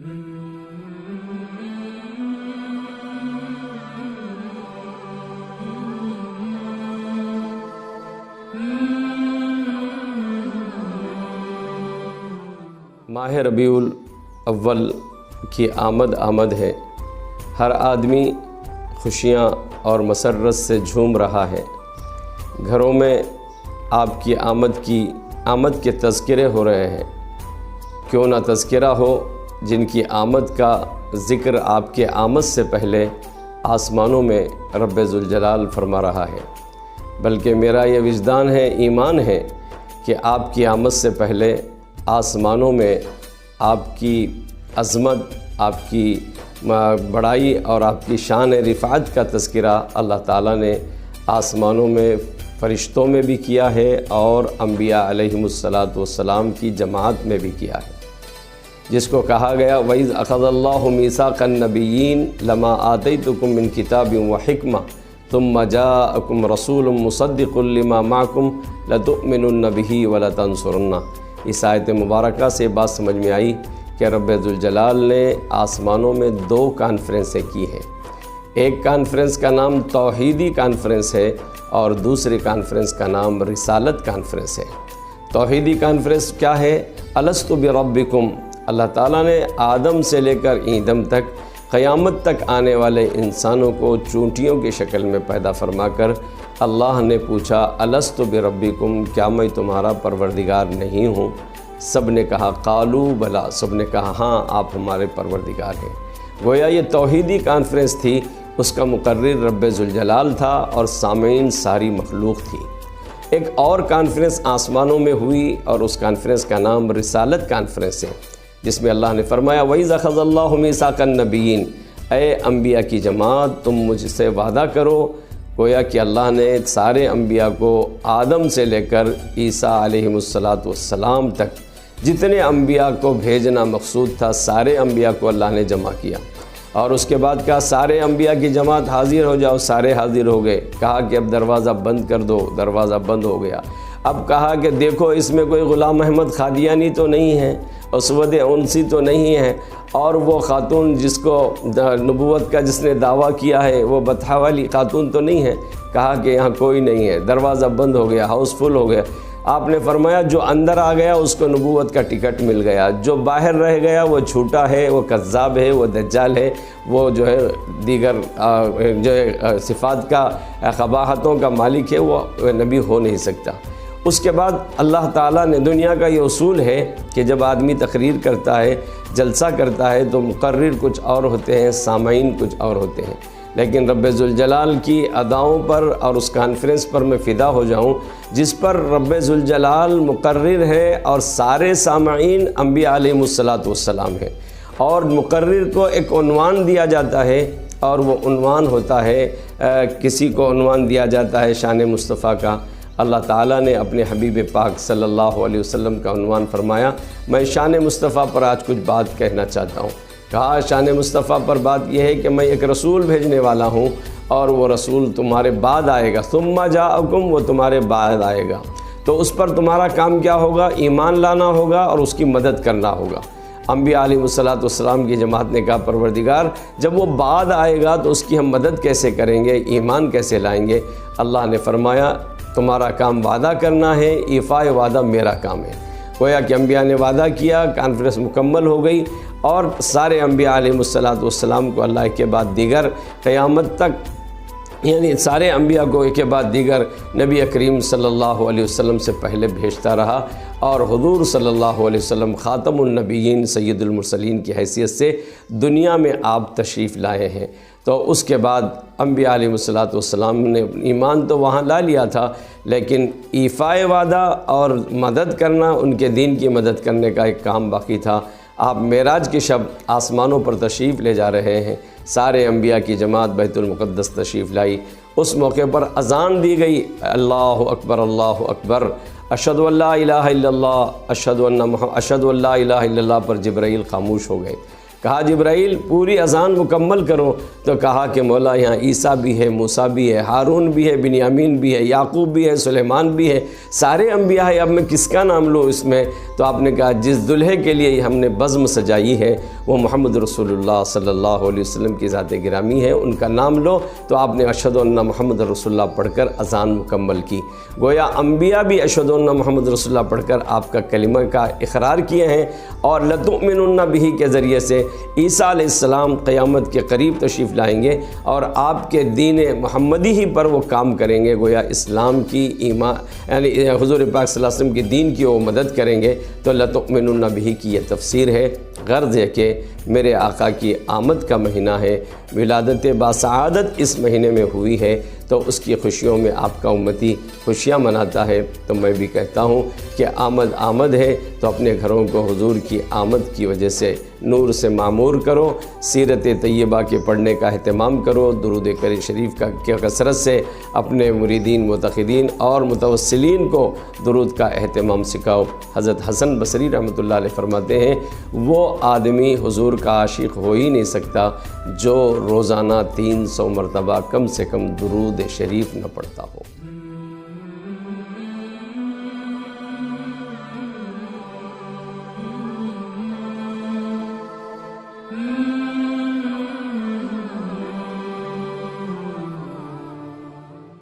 ماہ ربیع الاول کی آمد ہے۔ ہر آدمی خوشیاں اور مسرت سے جھوم رہا ہے۔ گھروں میں آپ کی آمد کے تذکرے ہو رہے ہیں۔ کیوں نہ تذکرہ ہو جن کی آمد کا ذکر آپ کے آمد سے پہلے آسمانوں میں رب ذوالجلال فرما رہا ہے۔ بلکہ میرا یہ وجدان ہے، ایمان ہے کہ آپ کی آمد سے پہلے آسمانوں میں آپ کی عظمت، آپ کی بڑائی اور آپ کی شان رفعت کا تذکرہ اللہ تعالیٰ نے آسمانوں میں فرشتوں میں بھی کیا ہے اور انبیاء علیہم الصلاۃ کی جماعت میں بھی کیا ہے، جس کو کہا گیا وَإِذْ أَخَذَ اللَّهُ مِيثَاقَ النَّبِيِّينَ لَمَا آتَيْتُكُم مِّن كِتَابٍ وَحِكْمَةٍ ثُمَّ جَاءَكُمْ رَسُولٌ مُصَدِّقٌ لِّمَا مَعَكُمْ لَتُؤْمِنُنَّ بِهِ وَلَتَنصُرُنَّهُ۔ اس آیت مبارکہ سے بات سمجھ میں آئی کہ رب ذوالجلال نے آسمانوں میں 2 کانفرنسیں کی ہیں۔ ایک کانفرنس کا نام توحیدی کانفرنس ہے اور دوسری کانفرنس کا نام رسالت کانفرنس ہے۔ توحیدی کانفرنس کیا ہے؟ الستُ بربکم، اللہ تعالیٰ نے آدم سے لے کر ایدم تک قیامت تک آنے والے انسانوں کو چونٹیوں کی شکل میں پیدا فرما کر اللہ نے پوچھا الستُ بربکم، کیا میں تمہارا پروردگار نہیں ہوں؟ سب نے کہا قالوا بلا، سب نے کہا ہاں آپ ہمارے پروردگار ہیں۔ گویا یہ توحیدی کانفرنس تھی، اس کا مقرر رب ذوالجلال تھا اور سامعین ساری مخلوق تھی۔ ایک اور کانفرنس آسمانوں میں ہوئی اور اس کانفرنس کا نام رسالت کانفرنس ہے، جس میں اللہ نے فرمایا وَإِذْ أَخَذَ اللَّهُ مِيثَاقَ النَّبِيِّينَ، اے انبیاء کی جماعت تم مجھ سے وعدہ کرو۔ گویا کہ اللہ نے سارے انبیاء کو آدم سے لے کر عیسیٰ علیہ السلام تک جتنے انبیاء کو بھیجنا مقصود تھا سارے انبیاء کو اللہ نے جمع کیا، اور اس کے بعد کہا سارے انبیاء کی جماعت حاضر ہو جاؤ، سارے حاضر ہو گئے۔ کہا کہ اب دروازہ بند کر دو، دروازہ بند ہو گیا۔ اب کہا کہ دیکھو اس میں کوئی غلام احمد قادیانی تو نہیں ہے، اسود انسی تو نہیں ہے، اور وہ خاتون جس کو نبوت کا جس نے دعویٰ کیا ہے وہ بطحہ والی خاتون تو نہیں ہے۔ کہا کہ یہاں کوئی نہیں ہے، دروازہ بند ہو گیا، ہاؤس فل ہو گیا۔ آپ نے فرمایا جو اندر آ گیا اس کو نبوت کا ٹکٹ مل گیا، جو باہر رہ گیا وہ جھوٹا ہے، وہ کذاب ہے، وہ دجال ہے، وہ جو ہے دیگر جو ہے صفات کا قباحتوں کا مالک ہے، وہ نبی ہو نہیں سکتا۔ اس کے بعد اللہ تعالیٰ نے، دنیا کا یہ اصول ہے کہ جب آدمی تقریر کرتا ہے، جلسہ کرتا ہے تو مقرر کچھ اور ہوتے ہیں، سامعین کچھ اور ہوتے ہیں، لیکن رب ذوالجلال کی اداؤں پر اور اس کانفرنس پر میں فدا ہو جاؤں جس پر رب ذوالجلال مقرر ہے اور سارے سامعین انبیاء علیہم السلام ہیں، اور مقرر کو ایک عنوان دیا جاتا ہے، اور وہ عنوان ہوتا ہے کسی کو عنوان دیا جاتا ہے شان مصطفیٰ کا۔ اللہ تعالیٰ نے اپنے حبیب پاک صلی اللہ علیہ وسلم کا عنوان فرمایا میں شان مصطفیٰ پر آج کچھ بات کہنا چاہتا ہوں۔ کہا شان مصطفیٰ پر بات یہ ہے کہ میں ایک رسول بھیجنے والا ہوں اور وہ رسول تمہارے بعد آئے گا، ثم جاءکم، وہ تمہارے بعد آئے گا، تو اس پر تمہارا کام کیا ہوگا؟ ایمان لانا ہوگا اور اس کی مدد کرنا ہوگا۔ انبیاء علیہ السلام کی جماعت نے کہا پروردگار جب وہ بعد آئے گا تو اس کی ہم مدد کیسے کریں گے، ایمان کیسے لائیں گے؟ اللہ نے فرمایا تمہارا کام وعدہ کرنا ہے، ایفاء وعدہ میرا کام ہے۔ گویا کہ انبیاء نے وعدہ کیا، کانفرنس مکمل ہو گئی، اور سارے انبیاء علیہ السلام کو اللہ کے بعد دیگر قیامت تک، یعنی سارے انبیاء کو ایک کے بعد دیگر نبی کریم صلی اللہ علیہ وسلم سے پہلے بھیجتا رہا، اور حضور صلی اللہ علیہ وسلم خاتم النبیین سید المرسلین کی حیثیت سے دنیا میں آپ تشریف لائے ہیں۔ تو اس کے بعد انبیاء علیہ السلام نے ایمان تو وہاں لا لیا تھا، لیکن ایفاء وعدہ اور مدد کرنا، ان کے دین کی مدد کرنے کا ایک کام باقی تھا۔ آپ معراج کی شب آسمانوں پر تشریف لے جا رہے ہیں، سارے انبیاء کی جماعت بیت المقدس تشریف لائی۔ اس موقع پر اذان دی گئی، اللہ اکبر اللہ اکبر، اشہد ان لا الہ الا اللہ، اشہد ان لا الہ الا اللہ پر جبرائیل خاموش ہو گئے۔ کہا جبرائیل پوری اذان مکمل کرو، تو کہا کہ مولا یہاں عیسیٰ بھی ہے، موسیٰ بھی ہے، ہارون بھی ہے، بنیامین بھی ہے، یعقوب بھی ہے، سلیمان بھی ہے، سارے انبیاء ہیں، اب میں کس کا نام لوں اس میں؟ تو آپ نے کہا جس دلہے کے لیے ہم نے بزم سجائی ہے وہ محمد رسول اللہ صلی اللہ علیہ وسلم کی ذات گرامی ہے، ان کا نام لو۔ تو آپ نے اشہد ان محمد رسول اللہ پڑھ کر اذان مکمل کی۔ گویا انبیاء بھی اشہد ان محمد رسول اللہ پڑھ کر آپ کا کلمہ کا اقرار کیے ہیں، اور لتؤمنن بہ کے ذریعے سے عیسیٰ علیہ السلام قیامت کے قریب تشریف لائیں گے اور آپ کے دین محمدی ہی پر وہ کام کریں گے۔ گویا اسلام کی ایمان یعنی حضور پاک صلی اللہ علیہ وسلم کی دین کی وہ مدد کریں گے۔ تو لتؤمنن بہ کی یہ تفسیر ہے۔ غرض ہے کہ میرے آقا کی آمد کا مہینہ ہے، ولادت باسعادت اس مہینے میں ہوئی ہے، تو اس کی خوشیوں میں آپ کا امتی خوشیاں مناتا ہے۔ تو میں بھی کہتا ہوں کہ آمد ہے، تو اپنے گھروں کو حضور کی آمد کی وجہ سے نور سے معمور کرو، سیرت طیبہ کے پڑھنے کا اہتمام کرو، درود کریم شریف کی کثرت سے اپنے مریدین، معتقدین اور متوسلین کو درود کا اہتمام سکھاؤ۔ حضرت حسن بصری رحمۃ اللہ علیہ فرماتے ہیں وہ آدمی حضور کا عاشق ہو ہی نہیں سکتا جو روزانہ 300 مرتبہ کم سے کم درود شریف نہ پڑھتا ہو۔